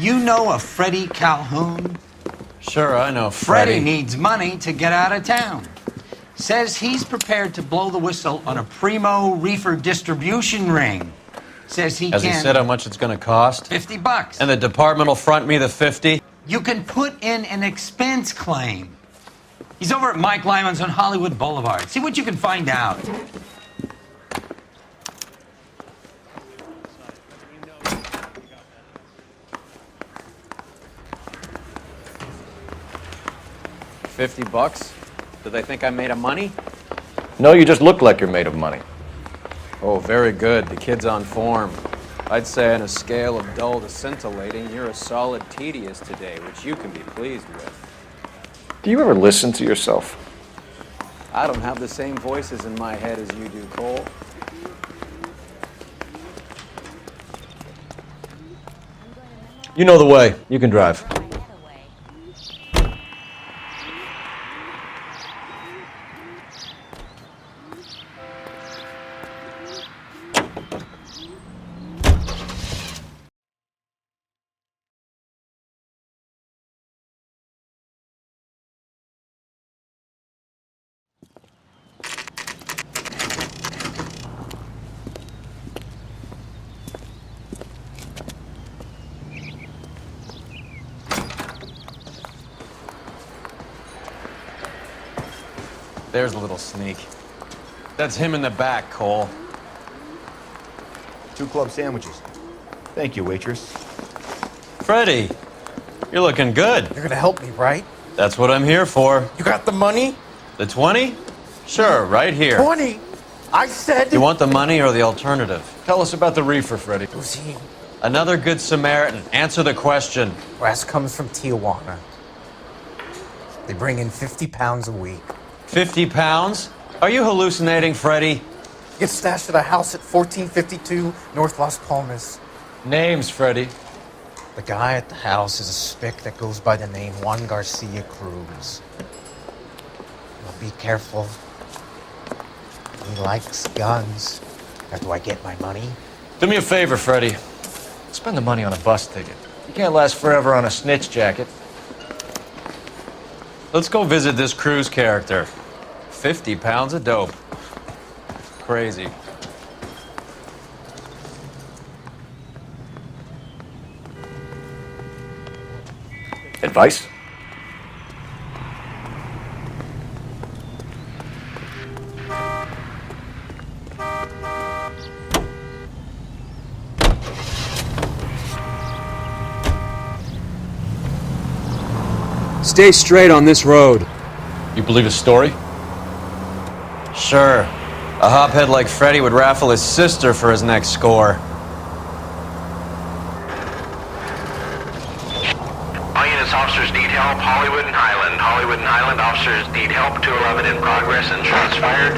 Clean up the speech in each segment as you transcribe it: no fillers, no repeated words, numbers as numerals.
You know a Freddie Calhoun? Sure, I know Freddie needs money to get out of town. Says he's prepared to blow the whistle on a primo reefer distribution ring. Says he Has can... he said how much it's going to cost? $50. And the department will front me the 50? You can put in an expense claim. He's over at Mike Lyman's on Hollywood Boulevard. See what you can find out. $50? Do they think I'm made of money? No, you just look like you're made of money. Oh, very good. The kid's on form. I'd say on a scale of dull to scintillating, you're a solid tedious today, which you can be pleased with. Do you ever listen to yourself? I don't have the same voices in my head as you do, Cole. You know the way. You can drive. There's a little sneak. That's him in the back, Cole. 2 club sandwiches. Thank you, waitress. Freddie, you're looking good. You're gonna help me, right? That's what I'm here for. You got the money? The 20? Sure, right here. 20? I said... You want the money or the alternative? Tell us about the reefer, Freddie. Who's he? Another good Samaritan. Answer the question. Brass comes from Tijuana. They bring in 50 pounds a week. 50 pounds? Are you hallucinating, Freddie? Gets stashed at a house at 1452 North Las Palmas. Names, Freddie. The guy at the house is a spick that goes by the name Juan Garcia Cruz. Well, be careful. He likes guns. Now, do I get my money? Do me a favor, Freddie. Spend the money on a bus ticket. You can't last forever on a snitch jacket. Let's go visit this Cruz character. 50 pounds of dope. Crazy. Advice? Stay straight on this road. You believe his story? Sure. A hophead like Freddie would raffle his sister for his next score. All units, officers need help. Hollywood and Highland. Hollywood and Highland officers need help. 211 in progress and shots fired.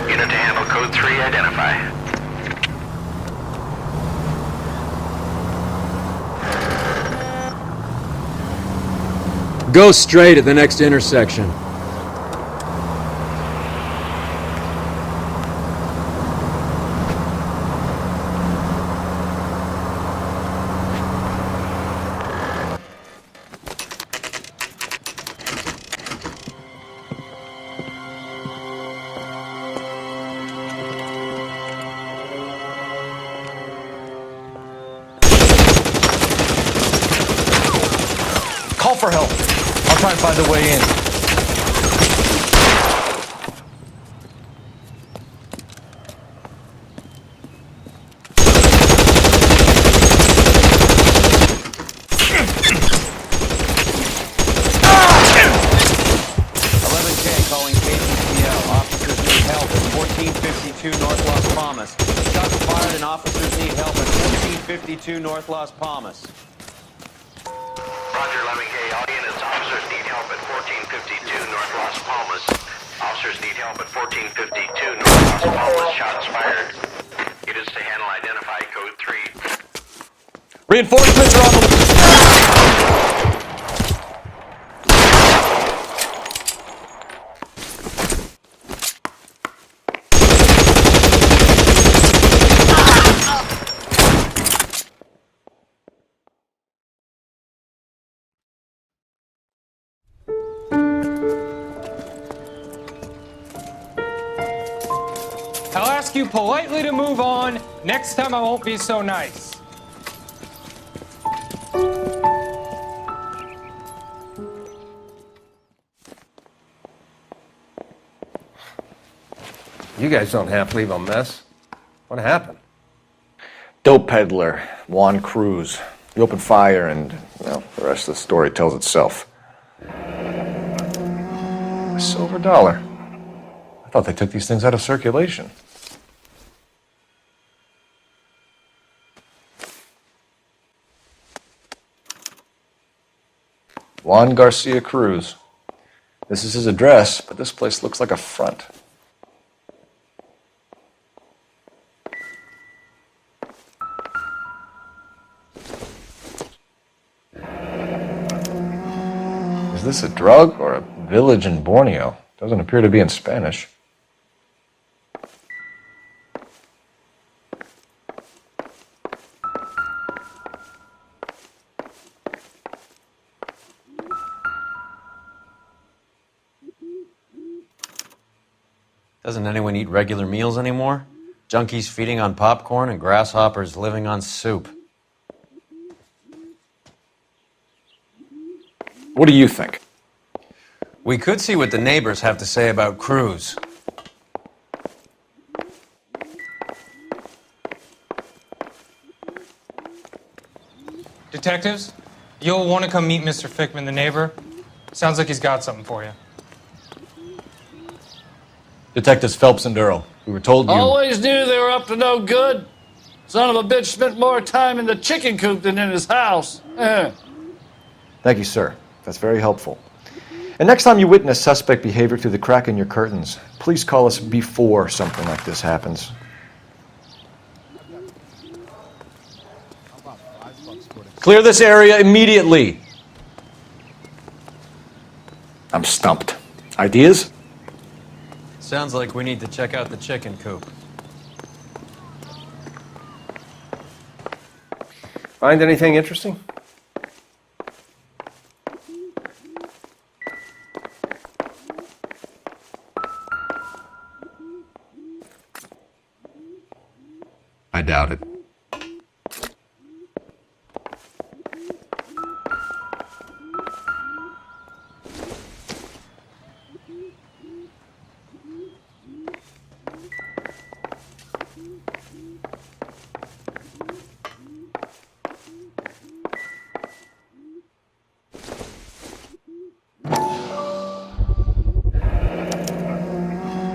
Unit to handle code 3, identify. Go straight at the next intersection. Call for help. I'll try and find a way in. Calling KTPL. Officers need help at 1452 North Las Palmas. Shots fired and officers need help at 1452 North Las Palmas. Roger, 11K. All units, officers need help at 1452 North Las Palmas. Officers need help at 1452 North Las Palmas. Shots fired. Units to handle, identify code 3. Reinforcements are on the ask you politely to move on. Next time I won't be so nice. You guys don't have to leave a mess. What happened? Dope peddler, Juan Cruz. He opened fire and, well, the rest of the story tells itself. A silver dollar. I thought they took these things out of circulation. Juan Garcia Cruz. This is his address, but this place looks like a front. Is this a drug or a village in Borneo? Doesn't appear to be in Spanish. Doesn't anyone eat regular meals anymore? Junkies feeding on popcorn and grasshoppers living on soup. What do you think? We could see what the neighbors have to say about Cruz. Detectives, you'll want to come meet Mr. Fickman, the neighbor. Sounds like he's got something for you. Detectives Phelps and Earl. We were told you... Always knew they were up to no good. Son of a bitch spent more time in the chicken coop than in his house. Thank you, sir. That's very helpful. And next time you witness suspect behavior through the crack in your curtains, please call us before something like this happens. Clear this area immediately. I'm stumped. Ideas? Sounds like we need to check out the chicken coop. Find anything interesting? I doubt it.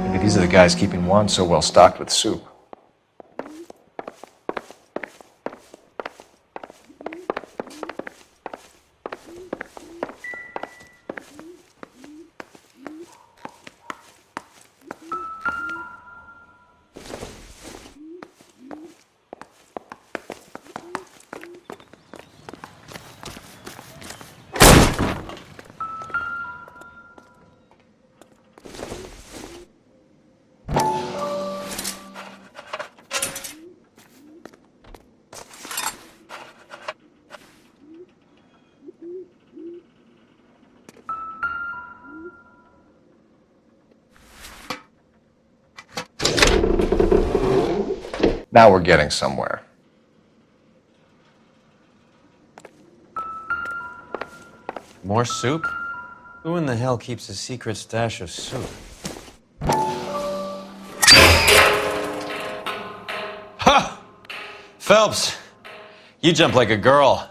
Maybe these are the guys keeping Juan so well stocked with soup. Now we're getting somewhere. More soup? Who in the hell keeps a secret stash of soup? Ha! Phelps, you jump like a girl.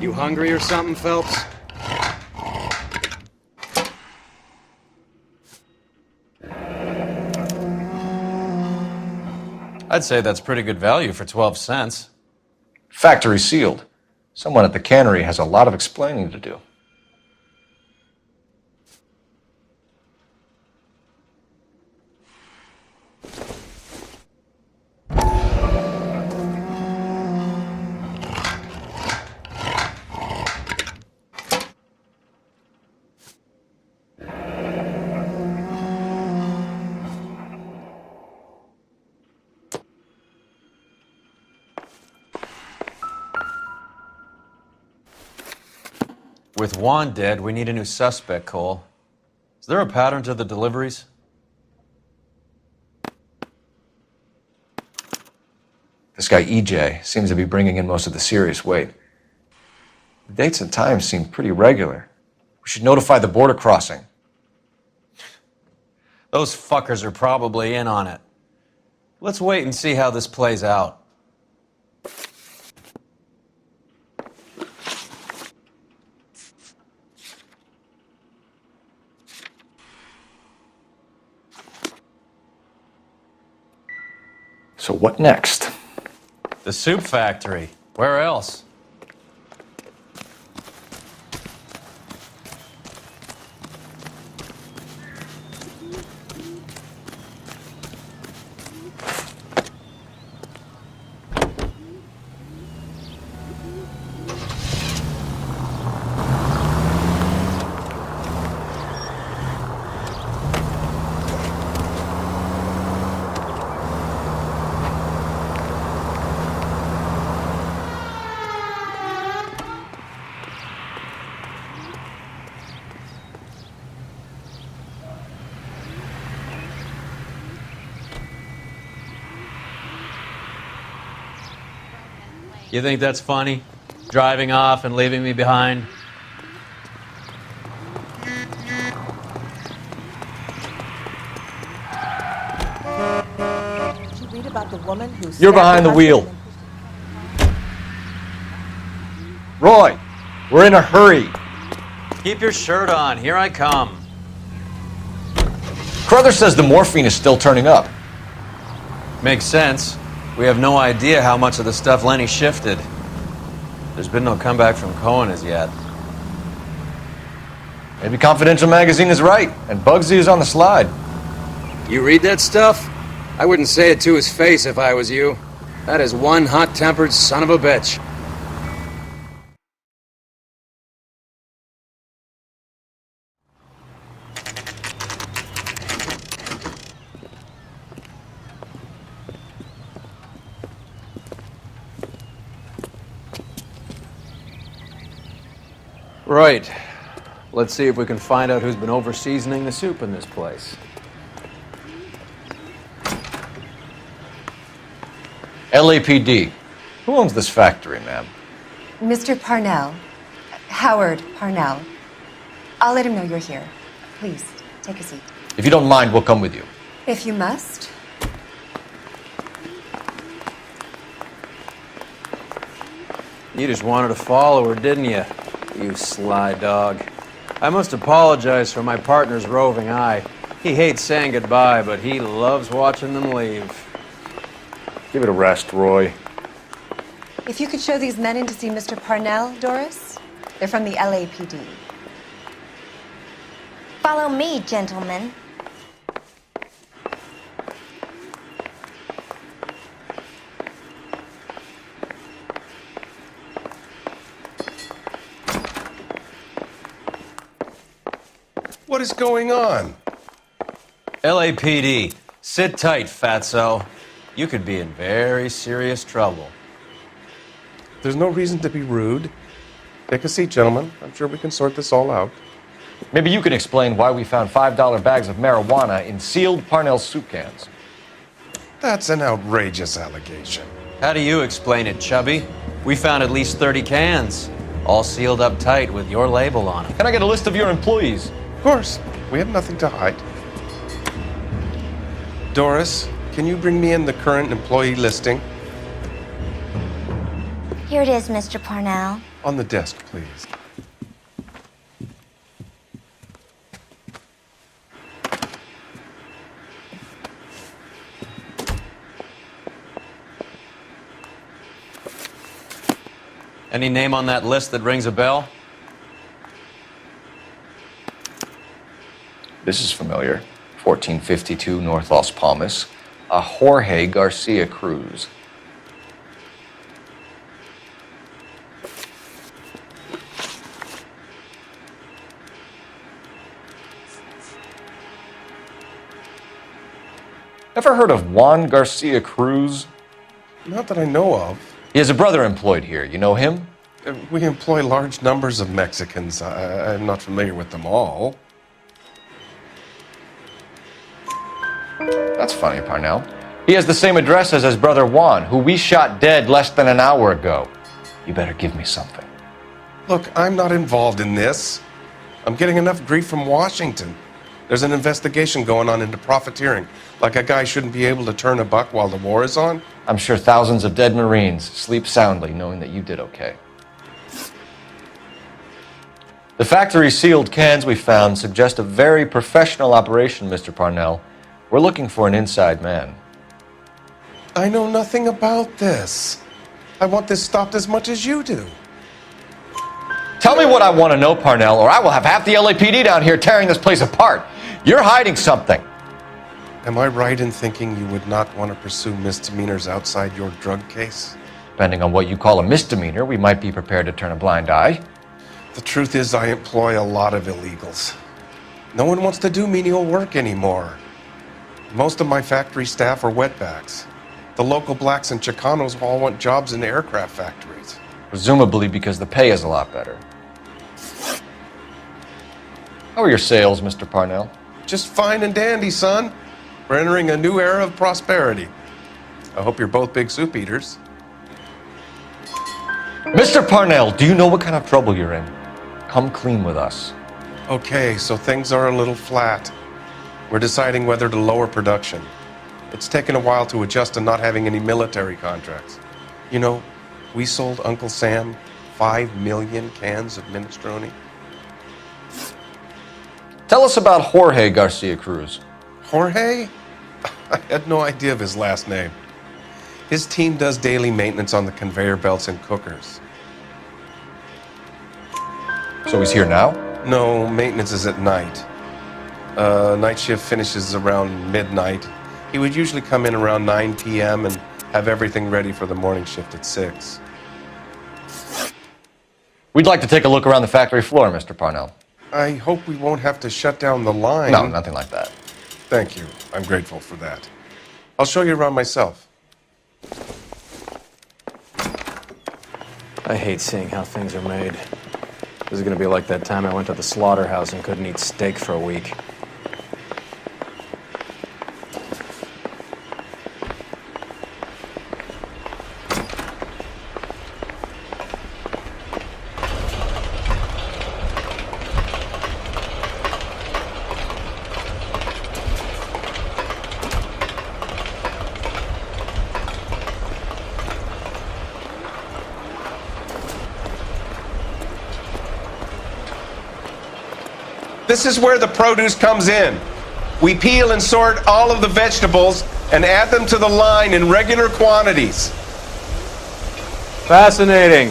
You hungry or something, Phelps? I'd say that's pretty good value for 12 cents. Factory sealed. Someone at the cannery has a lot of explaining to do. With Juan dead, we need a new suspect, Cole. Is there a pattern to the deliveries? This guy EJ seems to be bringing in most of the serious weight. The dates and times seem pretty regular. We should notify the border crossing. Those fuckers are probably in on it. Let's wait and see how this plays out. So what next? The soup factory. Where else? You think that's funny? Driving off and leaving me behind? Did you read about the woman who... You're behind the wheel. Roy, we're in a hurry. Keep your shirt on. Here I come. Crothers says the morphine is still turning up. Makes sense. We have no idea how much of the stuff Lenny shifted. There's been no comeback from Cohen as yet. Maybe Confidential Magazine is right, and Bugsy is on the slide. You read that stuff? I wouldn't say it to his face if I was you. That is one hot-tempered son of a bitch. Right. Let's see if we can find out who's been over-seasoning the soup in this place. LAPD. Who owns this factory, ma'am? Mr. Parnell. Howard Parnell. I'll let him know you're here. Please, take a seat. If you don't mind, we'll come with you. If you must. You just wanted to follow her, didn't you? You sly dog. I must apologize for my partner's roving eye. He hates saying goodbye, but he loves watching them leave. Give it a rest, Roy. If you could show these men in to see Mr. Parnell, Doris. They're from the LAPD. Follow me, gentlemen. What is going on? LAPD, sit tight, fatso. You could be in very serious trouble. There's no reason to be rude. Take a seat, gentlemen. I'm sure we can sort this all out. Maybe you can explain why we found $5 bags of marijuana in sealed Parnell soup cans. That's an outrageous allegation. How do you explain it, Chubby? We found at least 30 cans, all sealed up tight with your label on them. Can I get a list of your employees? Of course. We have nothing to hide. Doris, can you bring me in the current employee listing? Here it is, Mr. Parnell. On the desk, please. Any name on that list that rings a bell? This is familiar. 1452 North Las Palmas. A Jorge Garcia Cruz. Ever heard of Juan Garcia Cruz? Not that I know of. He has a brother employed here. You know him? We employ large numbers of Mexicans. I'm not familiar with them all. That's funny, Parnell. He has the same address as his brother Juan, who we shot dead less than an hour ago. You better give me something. Look, I'm not involved in this. I'm getting enough grief from Washington. There's an investigation going on into profiteering. Like a guy shouldn't be able to turn a buck while the war is on. I'm sure thousands of dead Marines sleep soundly knowing that you did okay. The factory sealed cans we found suggest a very professional operation, Mr. Parnell. We're looking for an inside man. I know nothing about this. I want this stopped as much as you do. Tell me what I want to know, Parnell, or I will have half the LAPD down here tearing this place apart. You're hiding something. Am I right in thinking you would not want to pursue misdemeanors outside your drug case? Depending on what you call a misdemeanor, we might be prepared to turn a blind eye. The truth is, I employ a lot of illegals. No one wants to do menial work anymore. Most of my factory staff are wetbacks. The local blacks and Chicanos all want jobs in aircraft factories. Presumably because the pay is a lot better. How are your sales, Mr. Parnell? Just fine and dandy, son. We're entering a new era of prosperity. I hope you're both big soup eaters. Mr. Parnell, do you know what kind of trouble you're in? Come clean with us. Okay, so things are a little flat. We're deciding whether to lower production. It's taken a while to adjust to not having any military contracts. You know, we sold Uncle Sam 5 million cans of minestrone. Tell us about Jorge Garcia Cruz. Jorge? I had no idea of his last name. His team does daily maintenance on the conveyor belts and cookers. So he's here now? No, maintenance is at night. Night shift finishes around midnight. He would usually come in around 9 p.m. and have everything ready for the morning shift at 6. We'd like to take a look around the factory floor, Mr. Parnell. I hope we won't have to shut down the line. No, nothing like that. Thank you. I'm grateful for that. I'll show you around myself. I hate seeing how things are made. This is gonna be like that time I went to the slaughterhouse and couldn't eat steak for a week. This is where the produce comes in. We peel and sort all of the vegetables and add them to the line in regular quantities. Fascinating.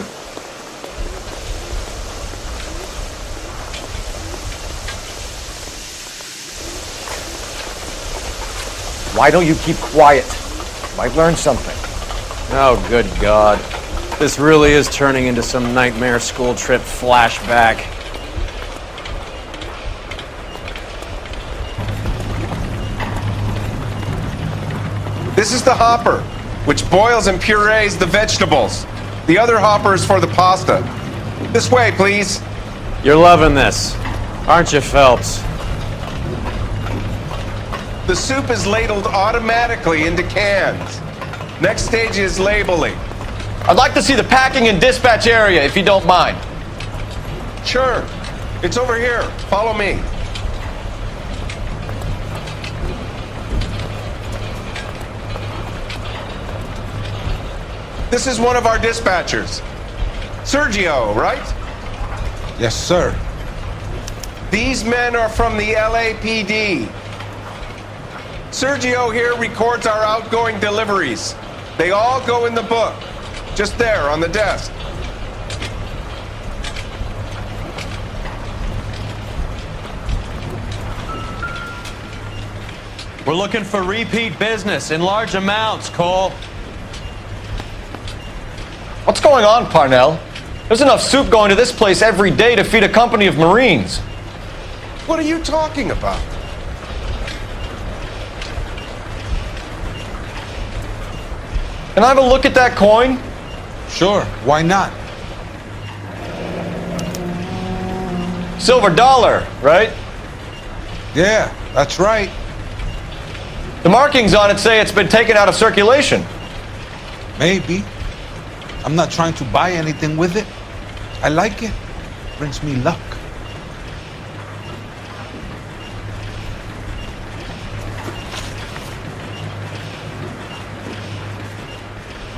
Why don't you keep quiet? Might learn something. Oh, good God. This really is turning into some nightmare school trip flashback. This is the hopper, which boils and purees the vegetables. The other hopper is for the pasta. This way, please. You're loving this, aren't you, Phelps? The soup is ladled automatically into cans. Next stage is labeling. I'd like to see the packing and dispatch area, if you don't mind. Sure. It's over here. Follow me. This is one of our dispatchers. Sergio, right? Yes, sir. These men are from the LAPD. Sergio here records our outgoing deliveries. They all go in the book, just there on the desk. We're looking for repeat business in large amounts, Cole. What's going on, Parnell? There's enough soup going to this place every day to feed a company of Marines. What are you talking about? Can I have a look at that coin? Sure, why not? Silver dollar, right? Yeah, that's right. The markings on it say it's been taken out of circulation. Maybe. I'm not trying to buy anything with it. I like it. Brings me luck.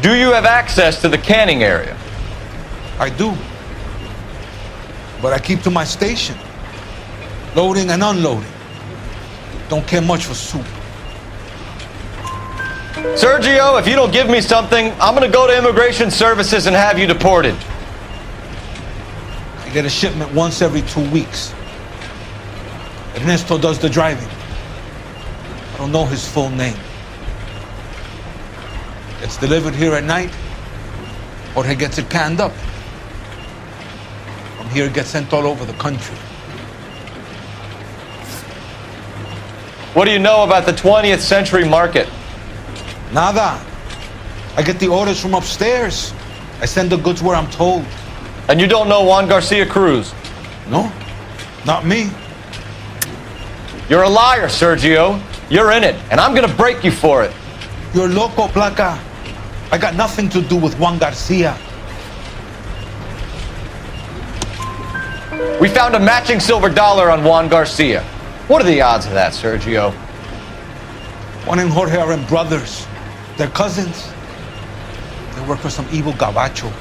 Do you have access to the canning area? I do. But I keep to my station. Loading and unloading. Don't care much for soup. Sergio, if you don't give me something, I'm gonna go to Immigration Services and have you deported. I get a shipment once every 2 weeks. Ernesto does the driving. I don't know his full name. It's delivered here at night, or he gets it canned up. From here, it gets sent all over the country. What do you know about the 20th century market? Nada. I get the orders from upstairs. I send the goods where I'm told. And you don't know Juan Garcia Cruz? No, not me. You're a liar, Sergio. You're in it, and I'm gonna break you for it. You're loco, Placa. I got nothing to do with Juan Garcia. We found a matching silver dollar on Juan Garcia. What are the odds of that, Sergio? Juan and Jorge are brothers. They're cousins. They work for some evil gabacho.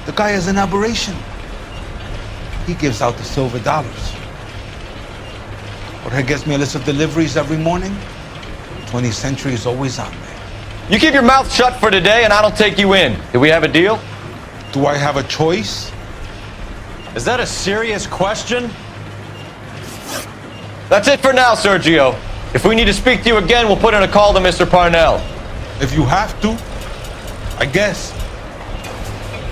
The guy is an aberration. He gives out the silver dollars. Jorge gets me a list of deliveries every morning. 20th Century is always on there. You keep your mouth shut for today and I don't take you in. Do we have a deal? Do I have a choice? Is that a serious question? That's it for now, Sergio. If we need to speak to you again, we'll put in a call to Mr. Parnell. If you have to, I guess.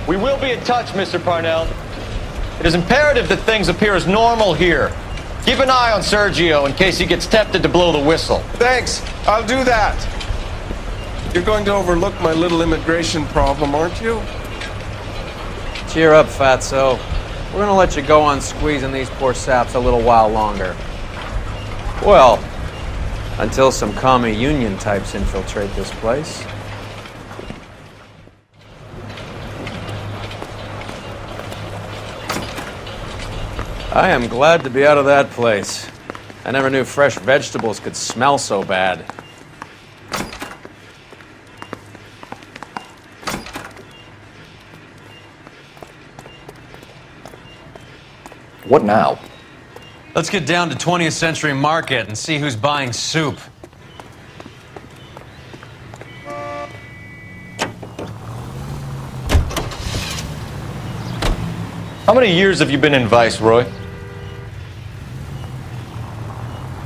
We will be in touch, Mr. Parnell. It is imperative that things appear as normal here. Keep an eye on Sergio in case he gets tempted to blow the whistle. Thanks. I'll do that. You're going to overlook my little immigration problem, aren't you? Cheer up, fatso. We're gonna let you go on squeezing these poor saps a little while longer. Well, until some commie union types infiltrate this place. I am glad to be out of that place. I never knew fresh vegetables could smell so bad. What now? Let's get down to 20th Century Market and see who's buying soup. How many years have you been in Vice, Roy?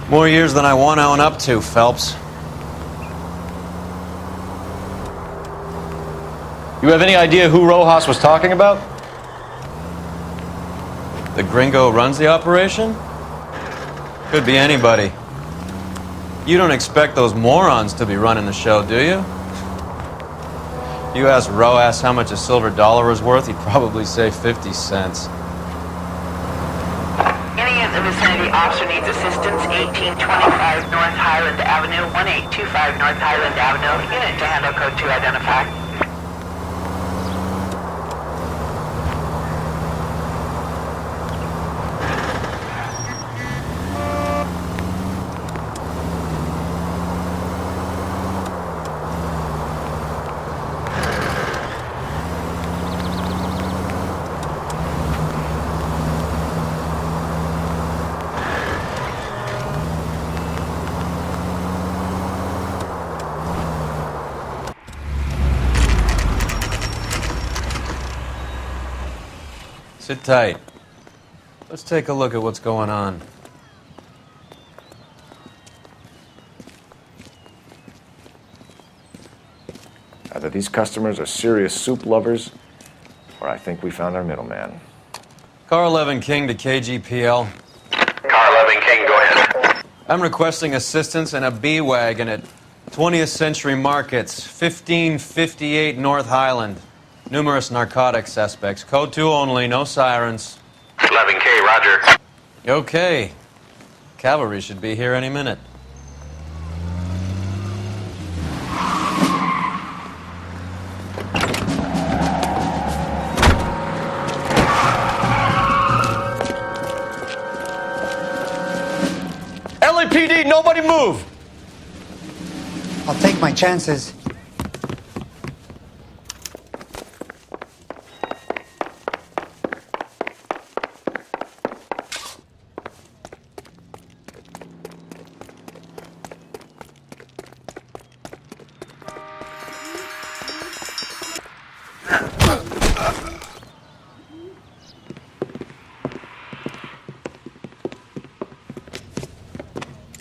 More years than I want to own up to, Phelps. You have any idea who Rojas was talking about? The gringo runs the operation? Could be anybody. You don't expect those morons to be running the show, do you? You ask Rojas how much a silver dollar is worth, he'd probably say 50 cents. Any in the vicinity officer needs assistance, 1825 North Highland Avenue, 1825 North Highland Avenue, unit to handle code 2 identified. Sit tight. Let's take a look at what's going on. Either these customers are serious soup lovers, or I think we found our middleman. Car 11 King to KGPL. Car 11 King, go ahead. I'm requesting assistance in a B-Wagon at 20th Century Markets, 1558 North Highland. Numerous narcotic suspects. Code 2 only, no sirens. 11K, roger. Okay. Cavalry should be here any minute. LAPD, nobody move! I'll take my chances.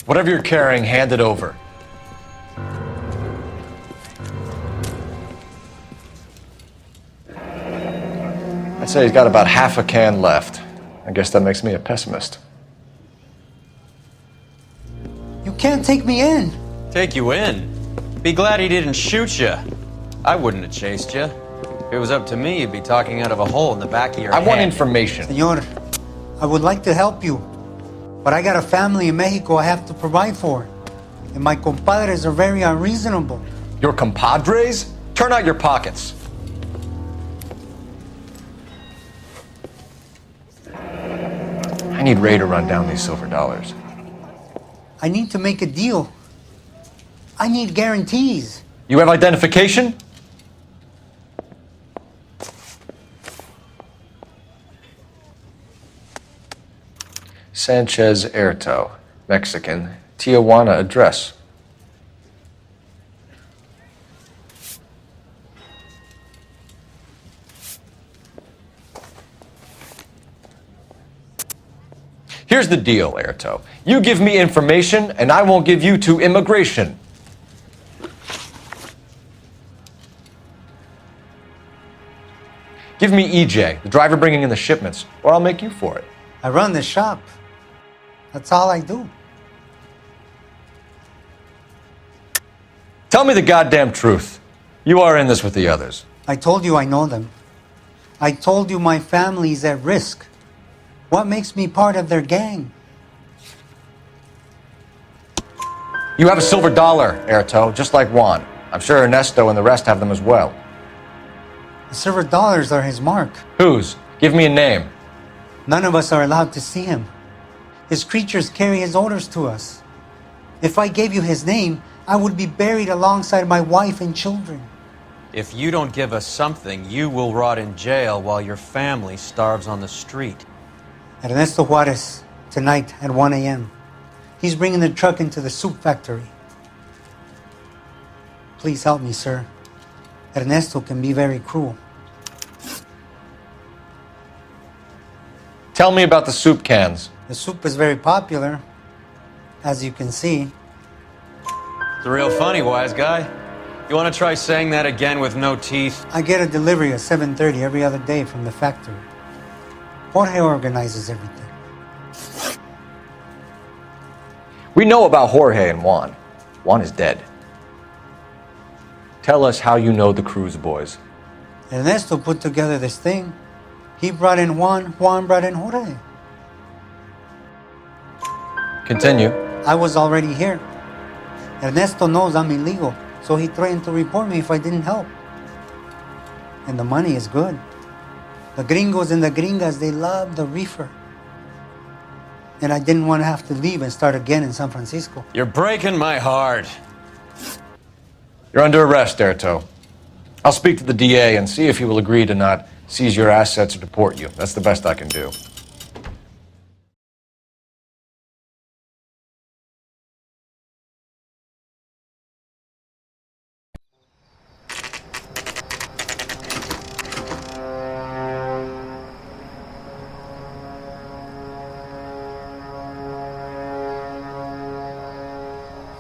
Whatever you're carrying, hand it over. I'd say he's got about half a can left. I guess that makes me a pessimist. You can't take me in. Take you in? Be glad he didn't shoot you. I wouldn't have chased you. If it was up to me, you'd be talking out of a hole in the back of your head. I want information. Senor, I would like to help you, but I got a family in Mexico I have to provide for. And my compadres are very unreasonable. Your compadres? Turn out your pockets. I need Ray to run down these silver dollars. I need to make a deal. I need guarantees. You have identification? Sanchez Erto, Mexican, Tijuana address. Here's the deal, Erto. You give me information, and I won't give you to immigration. Give me EJ, the driver bringing in the shipments, or I'll make you for it. I run the shop. That's all I do. Tell me the goddamn truth. You are in this with the others. I told you I know them. I told you my family's at risk. What makes me part of their gang? You have a silver dollar, Erto, just like Juan. I'm sure Ernesto and the rest have them as well. The silver dollars are his mark. Whose? Give me a name. None of us are allowed to see him. His creatures carry his orders to us. If I gave you his name, I would be buried alongside my wife and children. If you don't give us something, you will rot in jail while your family starves on the street. Ernesto Juarez, tonight at 1 a.m. He's bringing the truck into the soup factory. Please help me, sir. Ernesto can be very cruel. Tell me about the soup cans. The soup is very popular, as you can see. It's real funny, wise guy. You want to try saying that again with no teeth? I get a delivery at 7:30 every other day from the factory. Jorge organizes everything. We know about Jorge and Juan. Juan is dead. Tell us how you know the Cruz boys. Ernesto put together this thing. He brought in Juan, Juan brought in Jorge. Continue. I was already here. Ernesto knows I'm illegal, so he threatened to report me if I didn't help. And the money is good. The gringos and the gringas, they love the reefer. And I didn't want to have to leave and start again in San Francisco. You're breaking my heart. You're under arrest, Erto. I'll speak to the DA and see if he will agree to not seize your assets or deport you. That's the best I can do.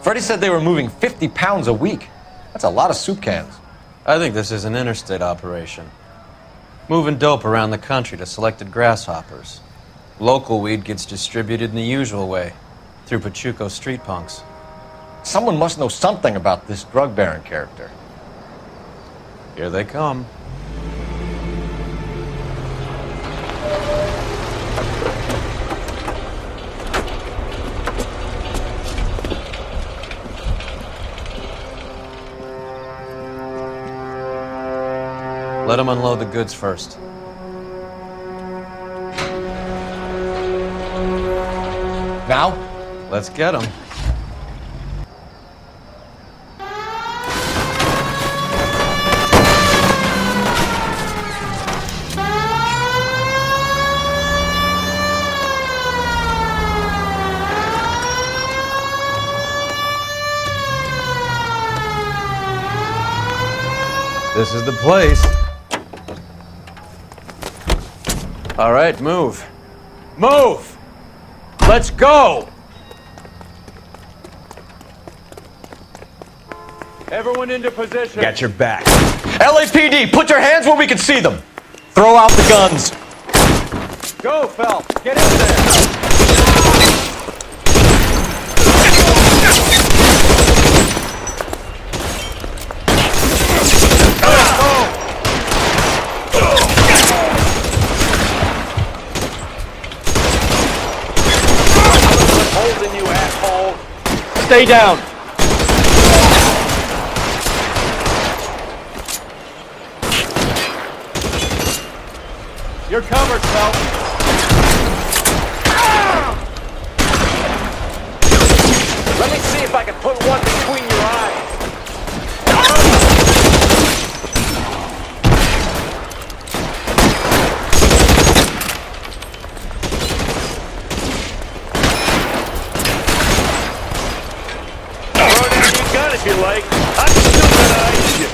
Freddie said they were moving 50 pounds a week. That's a lot of soup cans. I think this is an interstate operation. Moving dope around the country to selected grasshoppers. Local weed gets distributed in the usual way, through Pachuco street punks. Someone must know something about this drug baron character. Here they come. Let him unload the goods first. Now? Let's get him. This is the place. All right, move. Move! Let's go! Everyone into position. Got your back. LAPD, put your hands where we can see them. Throw out the guns. Go, Phelps. Get in there. Holding you, asshole. Stay down. You're covered, Phelps. Let me see if I can put one between your eyes. Throw down your gun if you like. I'm still gonna ice you.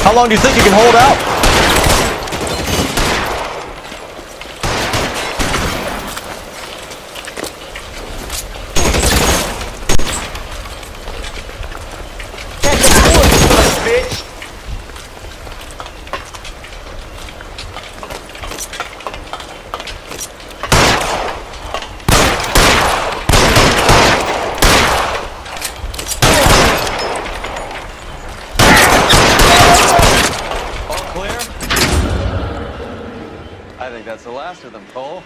How long do you think you can hold out? I think that's the last of them, Cole.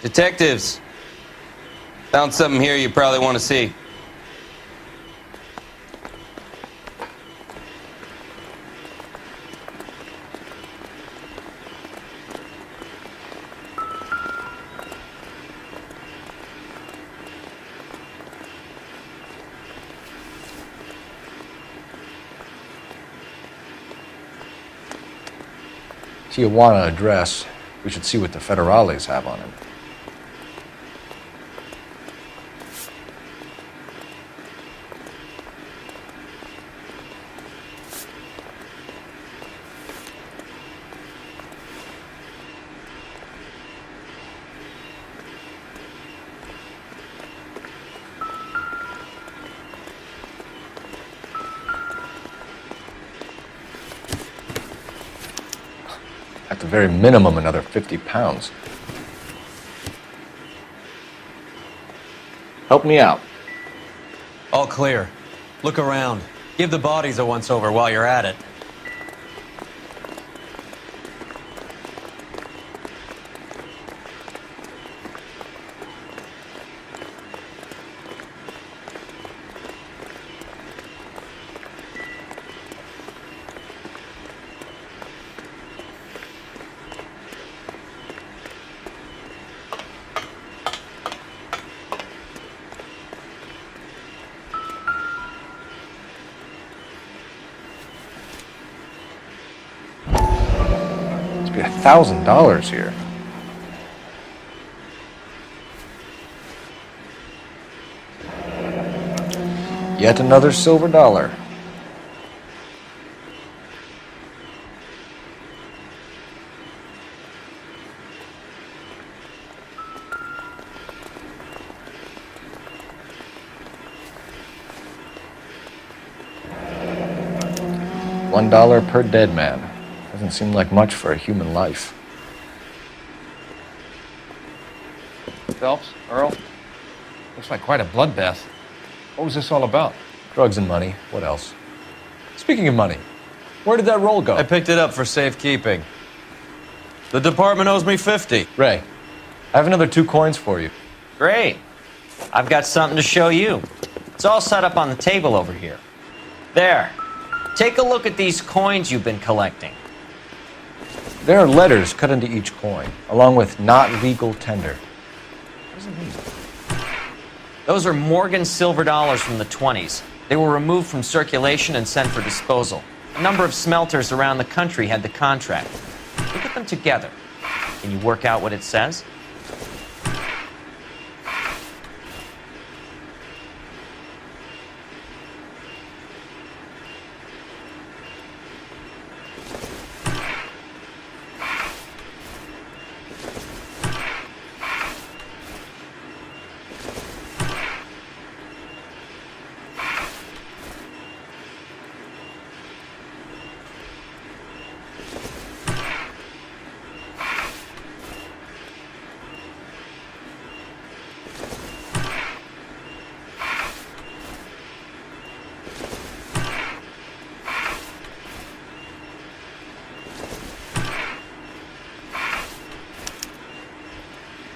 Detectives, found something here you probably want to see. Tijuana address. We should see what the federales have on it. At the very minimum, another 50 pounds. Help me out. All clear. Look around. Give the bodies a once-over while you're at it. $1,000 here. Yet another silver dollar. $1 per dead man. Doesn't seem like much for a human life. Phelps, Earl, looks like quite a bloodbath. What was this all about? Drugs and money. What else? Speaking of money, where did that roll go? I picked it up for safekeeping. The department owes me 50. Ray, I have another 2 coins for you. Great. I've got something to show you. It's all set up on the table over here. There. Take a look at these coins you've been collecting. There are letters cut into each coin, along with not legal tender. What does it mean? Those are Morgan silver dollars from the 20s. They were removed from circulation and sent for disposal. A number of smelters around the country had the contract. Look at them together. Can you work out what it says?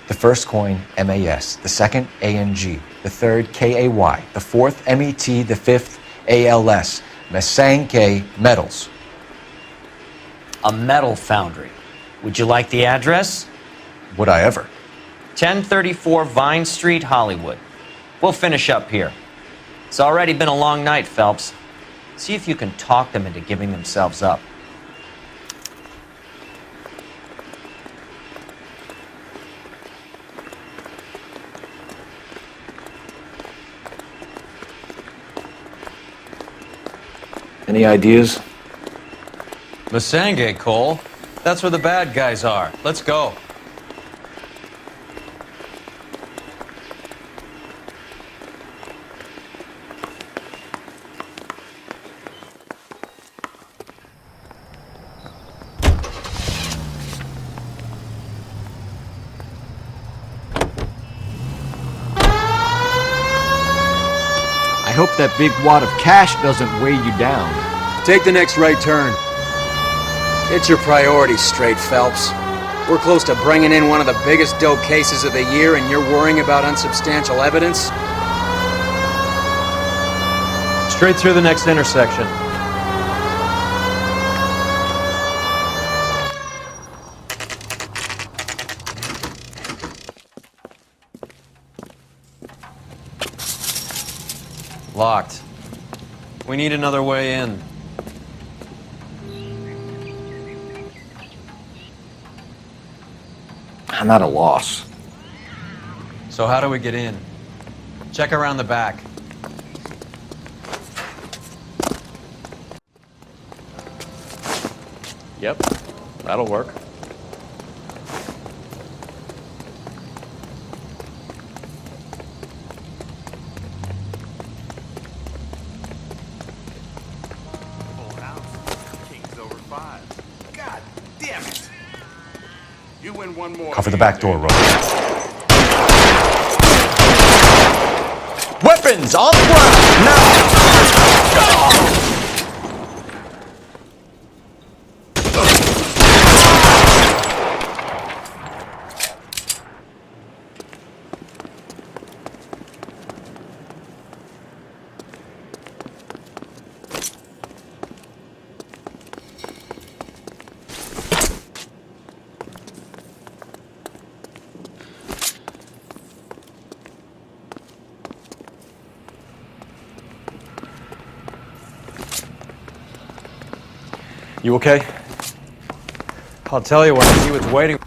The first coin, MAS. The second, ANG. The third, KAY. The fourth, MET. The fifth, ALS. Masanke Metals. A metal foundry. Would you like the address? Would I ever? 1034 Vine Street, Hollywood. We'll finish up here. It's already been a long night, Phelps. See if you can talk them into giving themselves up. Any ideas? Masange, Cole. That's where the bad guys are. Let's go. I hope that big wad of cash doesn't weigh you down. Take the next right turn. Get your priorities straight, Phelps. We're close to bringing in one of the biggest dope cases of the year, and you're worrying about unsubstantial evidence? Straight through the next intersection. Locked. We need another way in. I'm at a loss. So how do we get in? Check around the back. Yep, that'll work. Cover the back door, Rover. Weapons on the ground, now! You okay? I'll tell you when I see what's waiting.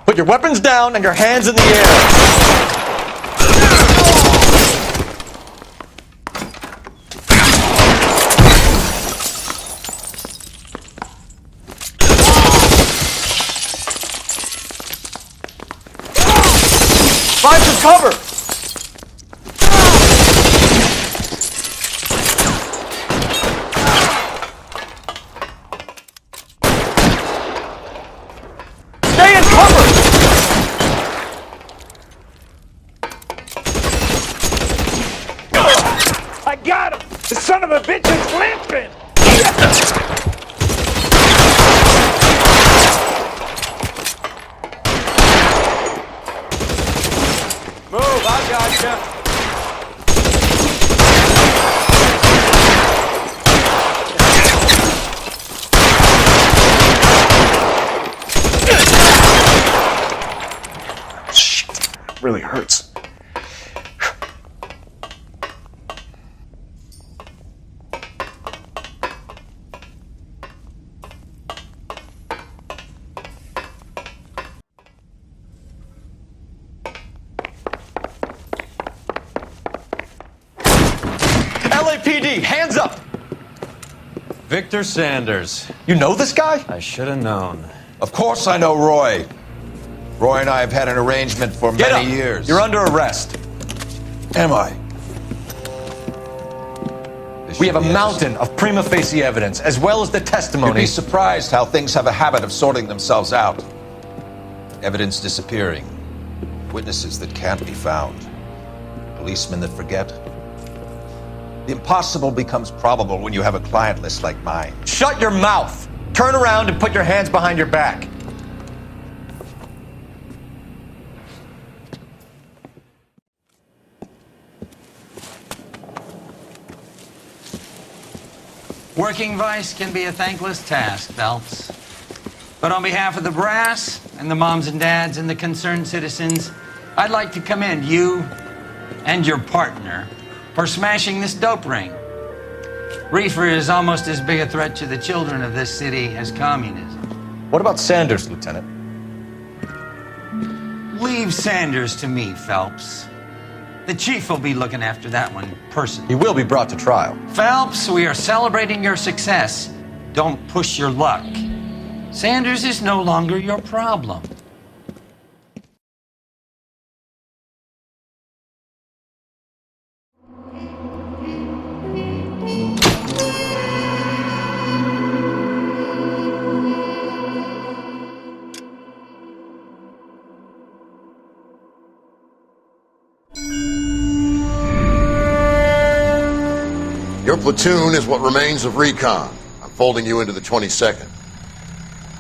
Put your weapons down and your hands in the air. 5 to cover! Stay in cover! I got of a bitch is rampant! Move, I gotcha. Shit, really hurts. LAPD, hands up! Victor Sanders. You know this guy? I should have known. Of course I know Roy. Roy and I have had an arrangement for many years. You're under arrest. Am I? We have a mountain of prima facie evidence, as well as the testimony. You'd be surprised how things have a habit of sorting themselves out. Evidence disappearing. Witnesses that can't be found. Policemen that forget. The impossible becomes probable when you have a client list like mine. Shut your mouth! Turn around and put your hands behind your back. Working vice can be a thankless task, Phelps. But on behalf of the brass and the moms and dads and the concerned citizens, I'd like to commend you and your partner for smashing this dope ring. Reefer is almost as big a threat to the children of this city as communism. What about Sanders, Lieutenant? Leave Sanders to me, Phelps. The chief will be looking after that one personally. He will be brought to trial. Phelps, we are celebrating your success. Don't push your luck. Sanders is no longer your problem. Your platoon is what remains of recon. I'm folding you into the 22nd.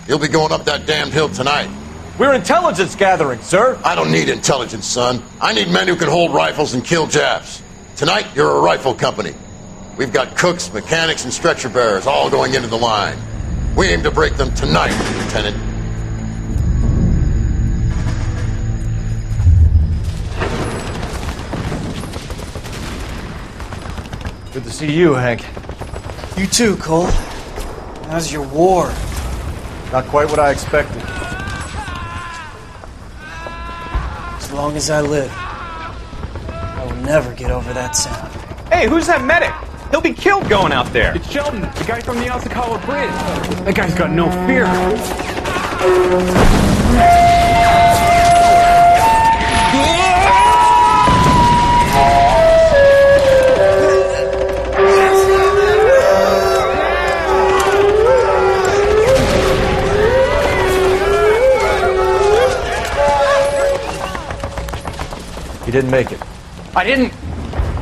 You'll be going up that damned hill tonight. We're intelligence gathering, sir. I don't need intelligence, son. I need men who can hold rifles and kill Japs. Tonight, you're a rifle company. We've got cooks, mechanics, and stretcher bearers all going into the line. We aim to break them tonight, Lieutenant. Good to see you, Hank. You too, Cole. How's your war? Not quite what I expected. As long as I live, I will never get over that sound. Hey, who's that medic? He'll be killed going out there. It's Sheldon, the guy from the Osakawa Bridge. That guy's got no fear. He didn't make it. I didn't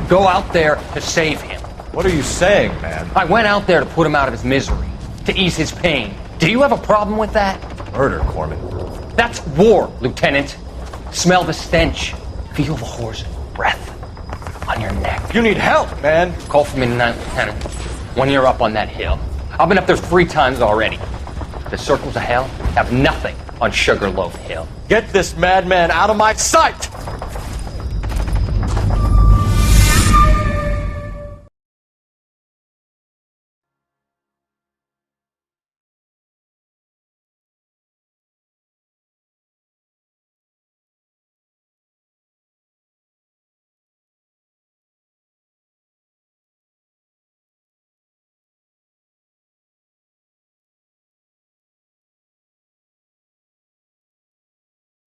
go out there to save him. What are you saying, man? I went out there to put him out of his misery, to ease his pain. Do you have a problem with that? Murder, Corman. That's war, Lieutenant. Smell the stench. Feel the horse's breath on your neck. You need help, man. Call for me tonight, Lieutenant. When you're up on that hill. I've been up there 3 times already. The circles of hell have nothing on Sugarloaf Hill. Get this madman out of my sight!